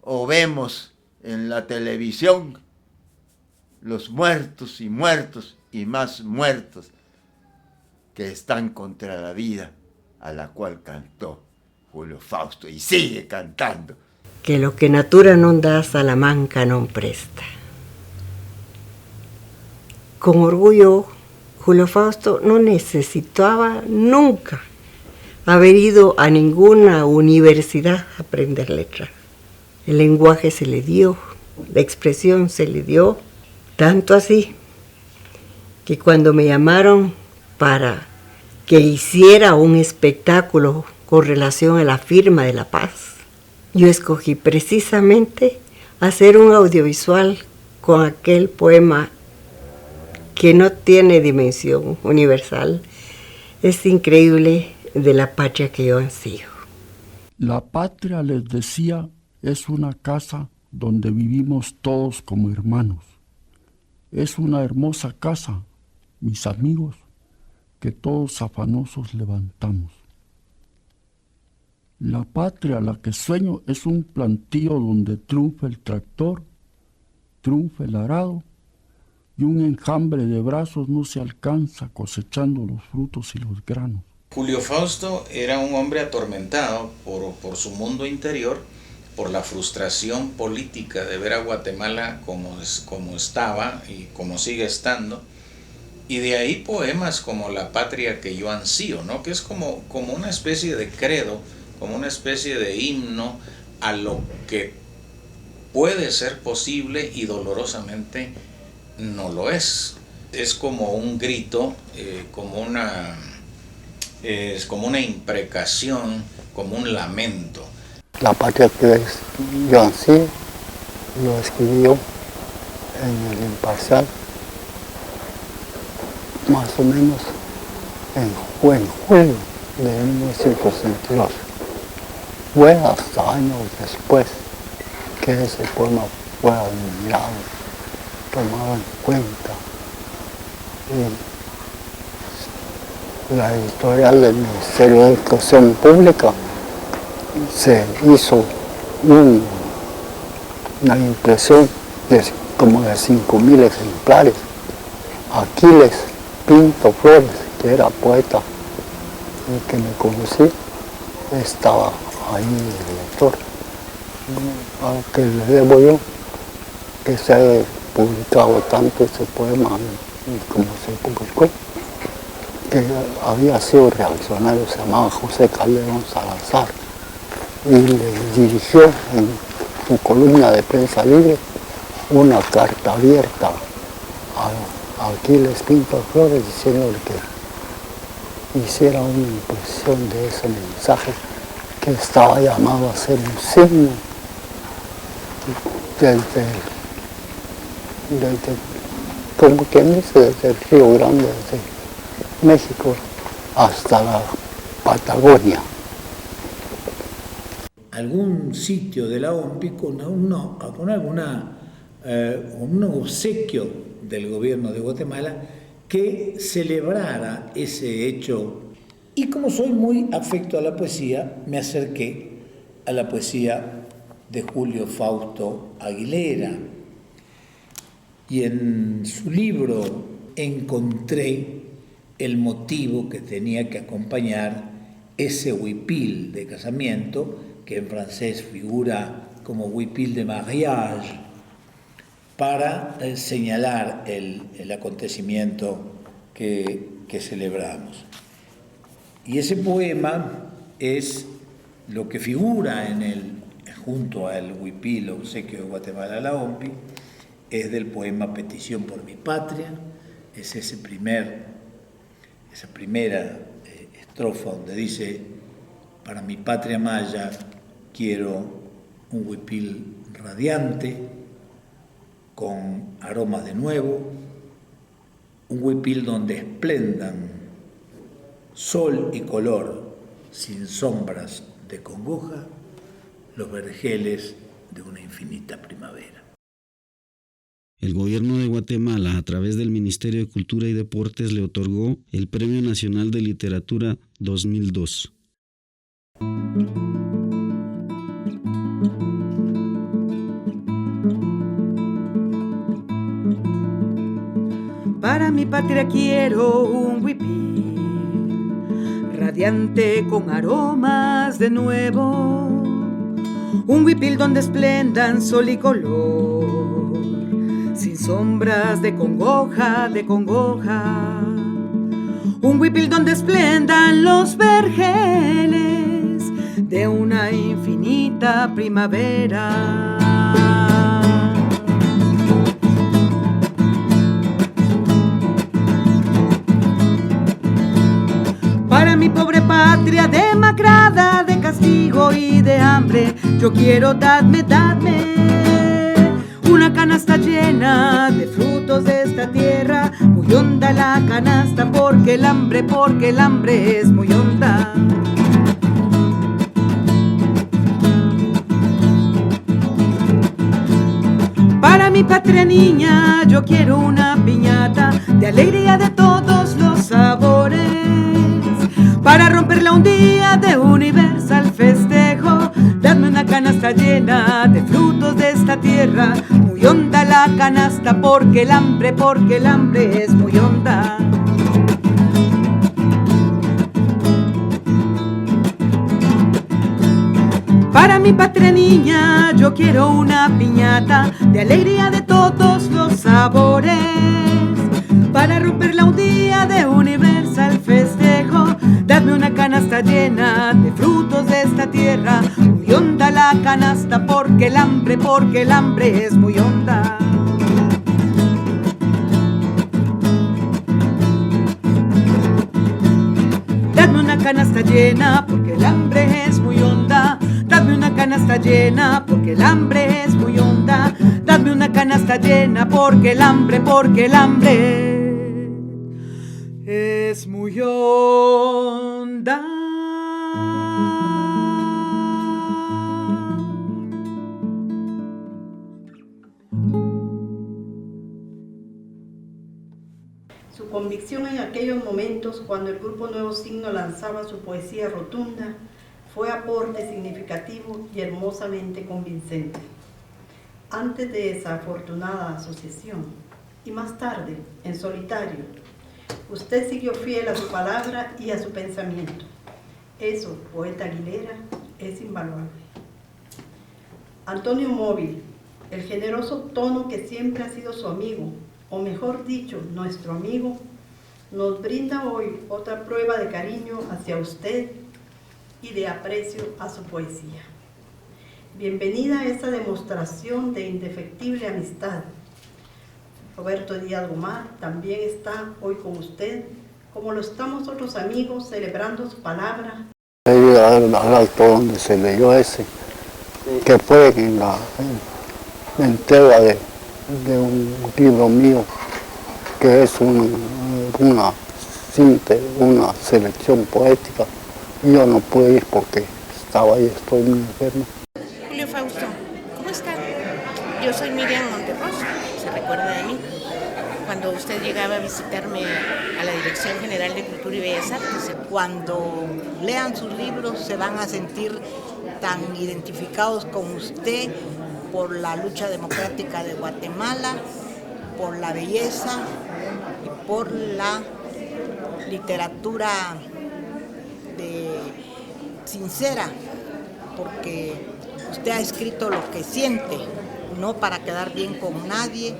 o vemos en la televisión los muertos y muertos y más muertos que están contra la vida a la cual cantó Julio Fausto y sigue cantando. Que lo que natura non dá, Salamanca non presta. Con orgullo, Julio Fausto no necesitaba nunca haber ido a ninguna universidad a aprender letras. El lenguaje se le dio, la expresión se le dio, tanto así que cuando me llamaron para que hiciera un espectáculo con relación a la firma de la paz, yo escogí precisamente hacer un audiovisual con aquel poema que no tiene dimensión universal. Es increíble, de la patria que yo ansío. La patria, les decía, es una casa donde vivimos todos como hermanos. Es una hermosa casa, mis amigos, que todos afanosos levantamos. La patria, la que sueño, es un plantío donde triunfa el tractor, triunfa el arado, y un enjambre de brazos no se alcanza cosechando los frutos y los granos. Julio Fausto era un hombre atormentado por su mundo interior, por la frustración política de ver a Guatemala como estaba y como sigue estando, y de ahí poemas como La patria que yo ansío, ¿no? Que es como una especie de credo, como una especie de himno a lo que puede ser posible y dolorosamente no lo es. Es como un grito, como una imprecación, como un lamento. La patria que yo ansío lo escribió en El Imparcial, más o menos en julio de 1962. Fue hasta años después que ese poema fue admirado, tomado en cuenta. Y la editorial del Ministerio de Educación Pública se hizo una impresión como de 5.000 ejemplares. Aquiles Pinto Flores, que era poeta y que me conocí, estaba ahí el lector. A que le debo yo que se haya publicado tanto ese poema como se publicó, que había sido reaccionario, se llamaba José Calderón Salazar, y le dirigió en su columna de Prensa Libre una carta abierta a Aquiles Pinto Flores diciéndole que hiciera una impresión de ese mensaje que estaba llamado a ser un signo desde como quien dice, desde el Río Grande, desde México hasta la Patagonia. Algún sitio de la OMPI con un obsequio del gobierno de Guatemala que celebrara ese hecho. Y como soy muy afecto a la poesía, me acerqué a la poesía de Julio Fausto Aguilera. Y en su libro encontré el motivo que tenía que acompañar ese huipil de casamiento, que en francés figura como huipil de mariage, para señalar el acontecimiento que celebramos. Y ese poema es lo que figura junto al huipil obsequio de Guatemala a la OMPI, es del poema Petición por mi patria, es esa primera estrofa donde dice: para mi patria maya quiero un huipil radiante, con aromas de nuevo, un huipil donde esplendan sol y color, sin sombras de congoja, los vergeles de una infinita primavera. El gobierno de Guatemala, a través del Ministerio de Cultura y Deportes, le otorgó el Premio Nacional de Literatura 2002. Para mi patria quiero un huipil, radiante con aromas de nuevo, un huipil donde esplendan sol y color, sin sombras de congoja, un huipil donde esplendan los vergeles de una infinita primavera. Para mi pobre patria demacrada de castigo y de hambre, yo quiero dadme una canasta llena de frutos de esta tierra, muy honda la canasta porque el hambre es muy honda. Para mi patria niña yo quiero una piñata de alegría de todos los sabores, para romperla un día de universal festejo. Dadme una canasta llena de frutos de esta tierra, muy honda la canasta porque el hambre es muy honda. Para mi patria niña yo quiero una piñata de alegría de todos los sabores, para romperla un día de universal festejo. Dadme una canasta llena de frutos de esta tierra, muy honda la canasta porque el hambre es muy honda. Dadme una canasta llena porque el hambre es muy honda. Dadme una canasta llena porque el hambre es muy honda. Dadme una canasta llena porque el hambre es muy honda. Su convicción en aquellos momentos, cuando el grupo Nuevo Signo lanzaba su poesía rotunda, fue aporte significativo y hermosamente convincente. Antes de esa afortunada asociación, y más tarde, en solitario, usted siguió fiel a su palabra y a su pensamiento. Eso, poeta Aguilera, es invaluable. Antonio Móvil, el generoso tono que siempre ha sido su amigo, o mejor dicho, nuestro amigo, nos brinda hoy otra prueba de cariño hacia usted y de aprecio a su poesía. Bienvenida a esta demostración de indefectible amistad. Roberto Díaz Gomar también está hoy con usted, como lo estamos otros amigos celebrando su palabra. Al acto donde se leyó ese, que fue en la entrega de un libro mío, que es una selección poética. Yo no pude ir porque estaba ahí, estoy muy enfermo. Julio Fausto, ¿cómo está? Yo soy Miriam Monterroso, se recuerda de mí. Cuando usted llegaba a visitarme a la Dirección General de Cultura y Bellas Artes. Cuando lean sus libros se van a sentir tan identificados con usted por la lucha democrática de Guatemala, por la belleza y por la literatura sincera, porque usted ha escrito lo que siente, no para quedar bien con nadie,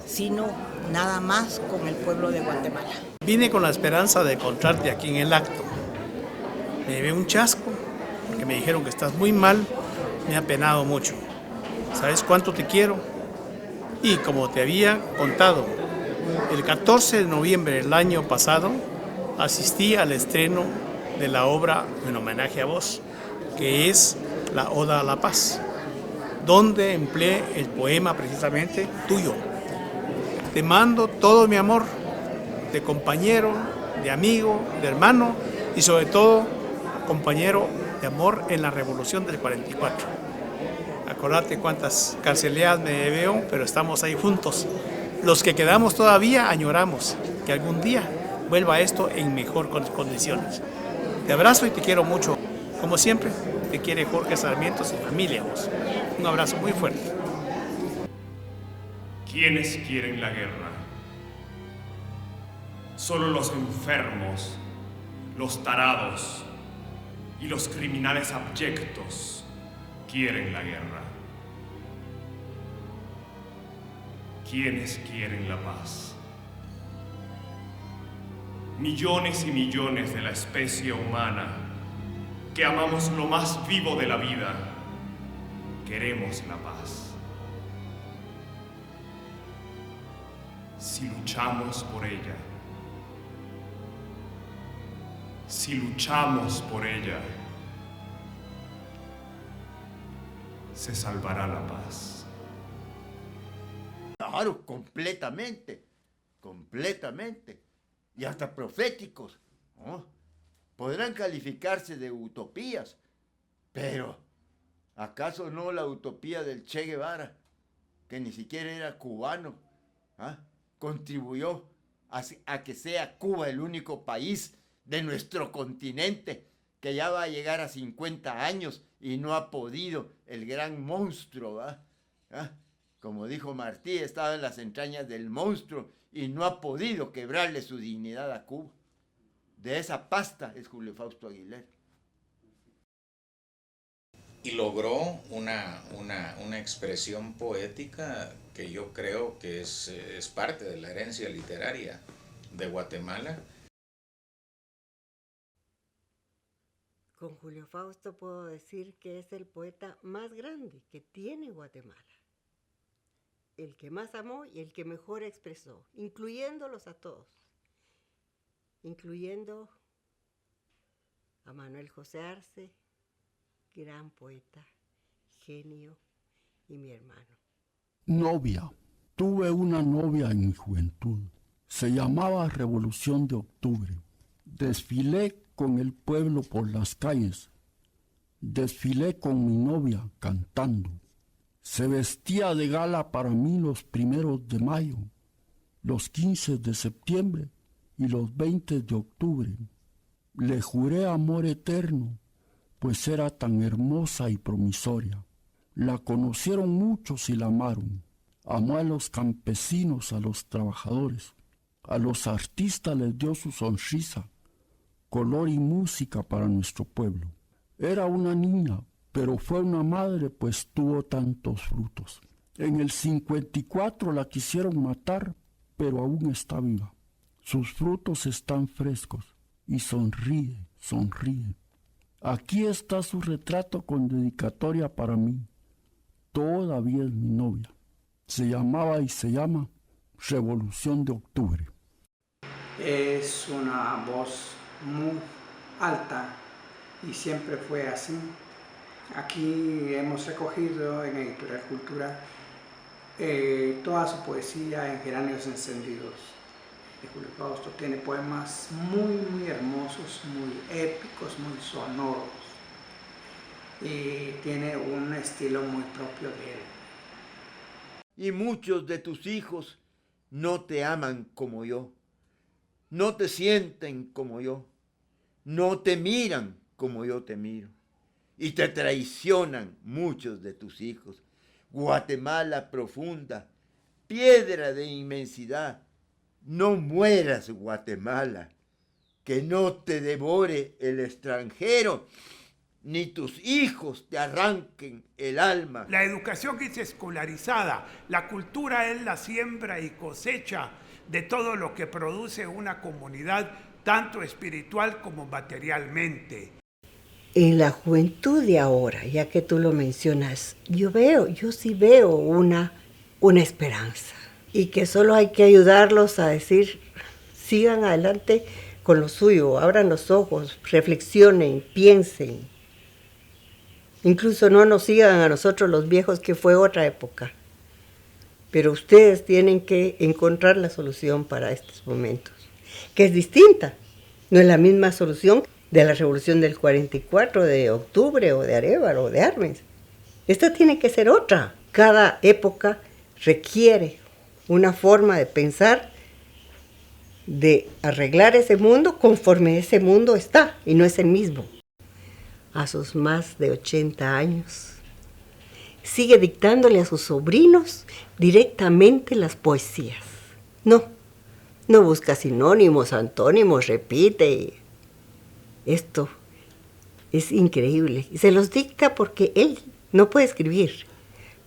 sino nada más con el pueblo de Guatemala. Vine con la esperanza de encontrarte aquí en el acto. Me llevé un chasco, porque me dijeron que estás muy mal, me ha penado mucho. ¿Sabes cuánto te quiero? Y como te había contado, el 14 de noviembre del año pasado asistí al estreno de la obra en homenaje a vos, que es la Oda a la Paz, donde empleé el poema precisamente tuyo. Te mando todo mi amor, de compañero, de amigo, de hermano y sobre todo compañero de amor en la Revolución del 44. Acordate cuántas carceleadas me veo, pero estamos ahí juntos. Los que quedamos todavía añoramos que algún día vuelva esto en mejor condiciones. Te abrazo y te quiero mucho. Como siempre, te quiere Jorge Sarmiento y familia. Vos. Un abrazo muy fuerte. ¿Quiénes quieren la guerra? Solo los enfermos, los tarados y los criminales abyectos quieren la guerra. ¿Quiénes quieren la paz? Millones y millones de la especie humana que amamos lo más vivo de la vida, queremos la paz. Si luchamos por ella, se salvará la paz. Claro, completamente. Y hasta proféticos, ¿no? Podrán calificarse de utopías, pero ¿acaso no la utopía del Che Guevara, que ni siquiera era cubano, contribuyó a que sea Cuba el único país de nuestro continente que ya va a llegar a 50 años y no ha podido el gran monstruo, como dijo Martí, estaba en las entrañas del monstruo y no ha podido quebrarle su dignidad a Cuba? De esa pasta es Julio Fausto Aguilera. Y logró una expresión poética que yo creo que es parte de la herencia literaria de Guatemala. Con Julio Fausto puedo decir que es el poeta más grande que tiene Guatemala. El que más amó y el que mejor expresó, incluyéndolos a todos. Incluyendo a Manuel José Arce, gran poeta, genio, y mi hermano. Novia. Tuve una novia en mi juventud. Se llamaba Revolución de Octubre. Desfilé con el pueblo por las calles. Desfilé con mi novia cantando. Se vestía de gala para mí los 1 de mayo, los 15 de septiembre y los 20 de octubre. Le juré amor eterno, pues era tan hermosa y promisoria. La conocieron muchos y la amaron. Amó a los campesinos, a los trabajadores. A los artistas les dio su sonrisa, color y música para nuestro pueblo. Era una niña, pero fue una madre, pues tuvo tantos frutos. En el 54 la quisieron matar, pero aún está viva. Sus frutos están frescos y sonríe. Aquí está su retrato con dedicatoria para mí. Todavía es mi novia. Se llamaba y se llama Revolución de Octubre. Es una voz muy alta y siempre fue así. Aquí hemos recogido en Editorial Cultura toda su poesía en Geranios Encendidos. Julio Fausto tiene poemas muy hermosos, muy épicos, muy sonoros, y tiene un estilo muy propio de él. Y muchos de tus hijos no te aman como yo, no te sienten como yo, no te miran como yo te miro, y te traicionan muchos de tus hijos. Guatemala profunda, piedra de inmensidad, no mueras, Guatemala, que no te devore el extranjero, ni tus hijos te arranquen el alma. La educación es escolarizada, la cultura es la siembra y cosecha de todo lo que produce una comunidad, tanto espiritual como materialmente. En la juventud de ahora, ya que tú lo mencionas, yo sí veo una esperanza. Y que solo hay que ayudarlos a decir, sigan adelante con lo suyo, abran los ojos, reflexionen, piensen. Incluso no nos sigan a nosotros los viejos, que fue otra época. Pero ustedes tienen que encontrar la solución para estos momentos, que es distinta. No es la misma solución de la revolución del 44, de octubre, o de Arévalo, o de Armes. Esta tiene que ser otra. Cada época requiere una forma de pensar, de arreglar ese mundo conforme ese mundo está y no es el mismo. A sus más de 80 años, sigue dictándole a sus sobrinos directamente las poesías. No busca sinónimos, antónimos, repite. Esto es increíble. Y se los dicta porque él no puede escribir,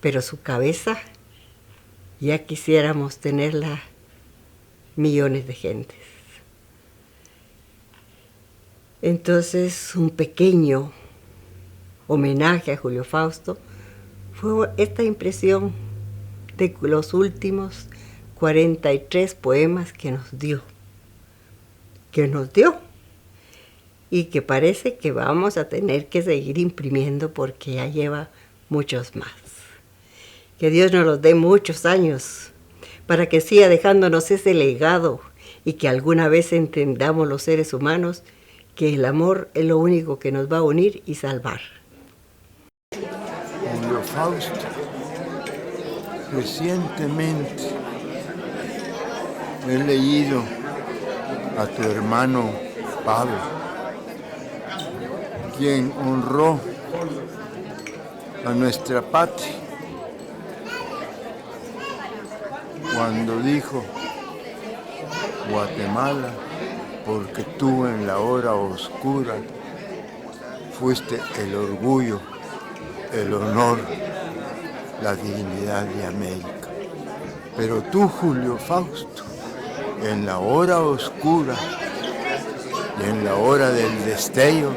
pero su cabeza ya quisiéramos tenerla millones de gentes. Entonces, un pequeño homenaje a Julio Fausto fue esta impresión de los últimos 43 poemas que nos dio. Y que parece que vamos a tener que seguir imprimiendo porque ya lleva muchos más. Que Dios nos los dé muchos años para que siga dejándonos ese legado y que alguna vez entendamos los seres humanos que el amor es lo único que nos va a unir y salvar. Julio Fausto, recientemente he leído a tu hermano Pablo, quien honró a nuestra patria cuando dijo: Guatemala, porque tú en la hora oscura fuiste el orgullo, el honor, la dignidad de América. Pero tú, Julio Fausto, en la hora oscura y en la hora del destello,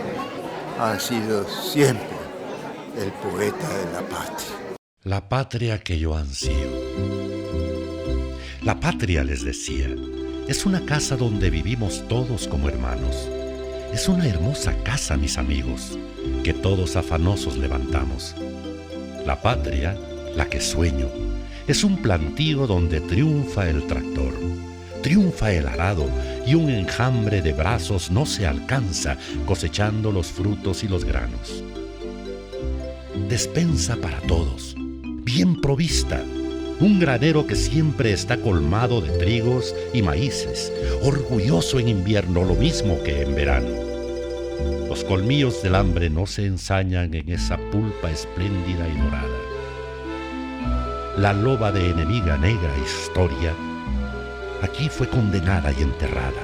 has sido siempre el poeta de la patria. La patria que yo ansío. La patria, les decía, es una casa donde vivimos todos como hermanos. Es una hermosa casa, mis amigos, que todos afanosos levantamos. La patria, la que sueño, es un plantío donde triunfa el tractor, triunfa el arado y un enjambre de brazos no se alcanza cosechando los frutos y los granos. Despensa para todos, bien provista, un granero que siempre está colmado de trigos y maíces, orgulloso en invierno lo mismo que en verano. Los colmillos del hambre no se ensañan en esa pulpa espléndida y dorada. La loba de enemiga negra historia aquí fue condenada y enterrada.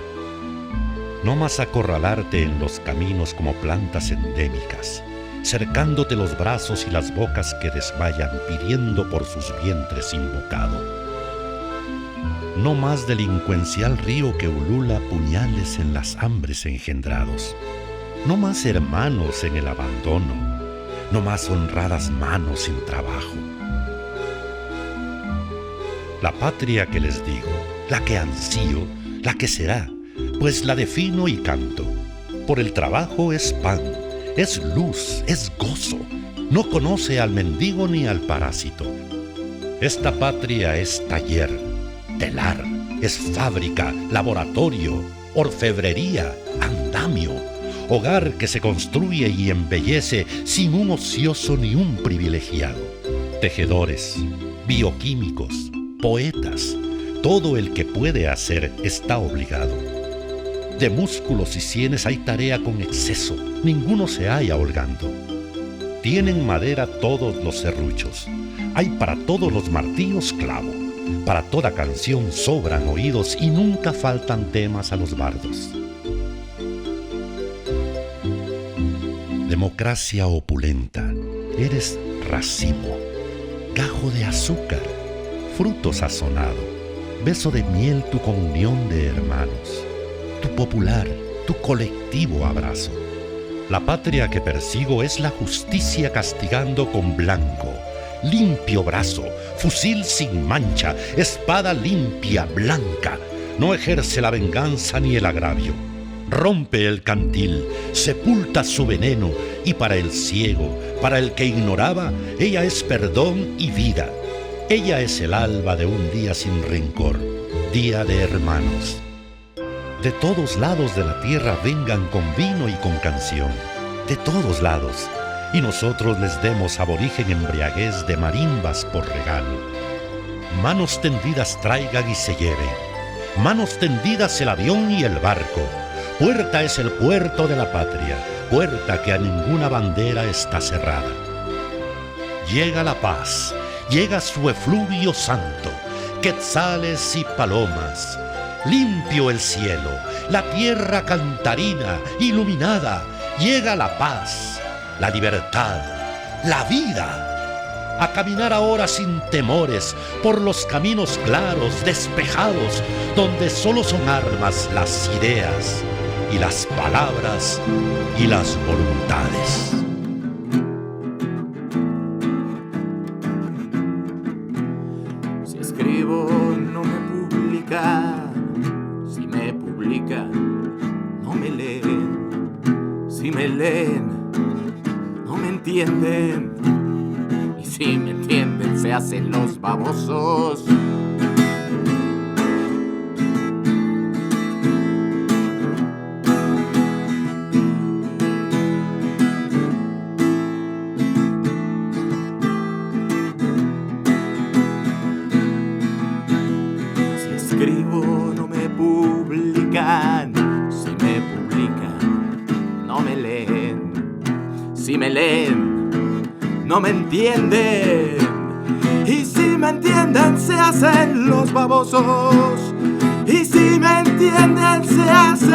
No más acorralarte en los caminos como plantas endémicas, cercándote los brazos y las bocas que desmayan pidiendo por sus vientres invocado. No más delincuencial río que ulula puñales en las hambres engendrados. No más hermanos en el abandono, no más honradas manos sin trabajo. La patria que les digo, la que ansío, la que será, pues la defino y canto. Por el trabajo es pan, es luz, es gozo, no conoce al mendigo ni al parásito. Esta patria es taller, telar, es fábrica, laboratorio, orfebrería, andamio, hogar que se construye y embellece sin un ocioso ni un privilegiado. Tejedores, bioquímicos, poetas, todo el que puede hacer está obligado. De músculos y sienes hay tarea con exceso, ninguno se halla holgando. Tienen madera todos los serruchos, hay para todos los martillos clavo, para toda canción sobran oídos y nunca faltan temas a los bardos. Democracia opulenta, eres racimo, gajo de azúcar, fruto sazonado, beso de miel tu comunión de hermanos, tu popular, tu colectivo abrazo. La patria que persigo es la justicia castigando con blanco, limpio brazo, fusil sin mancha, espada limpia, blanca, no ejerce la venganza ni el agravio. Rompe el candil, sepulta su veneno y para el ciego, para el que ignoraba, ella es perdón y vida. Ella es el alba de un día sin rencor, día de hermanos. De todos lados de la tierra vengan con vino y con canción, de todos lados, y nosotros les demos aborigen embriaguez de marimbas por regalo. Manos tendidas traigan y se lleven, manos tendidas el avión y el barco. Puerta es el puerto de la patria, puerta que a ninguna bandera está cerrada. Llega la paz, llega su efluvio santo, quetzales y palomas. Limpio el cielo, la tierra cantarina, iluminada. Llega la paz, la libertad, la vida. A caminar ahora sin temores por los caminos claros, despejados, donde solo son armas las ideas y las palabras y las voluntades. Si escribo no me publican, si me publican no me leen, si me leen no me entienden, y si me entienden se hacen los babosos. Escribo, no me publican, si me publican, no me leen, si me leen, no me entienden, y si me entienden se hacen los babosos, y si me entienden se hacen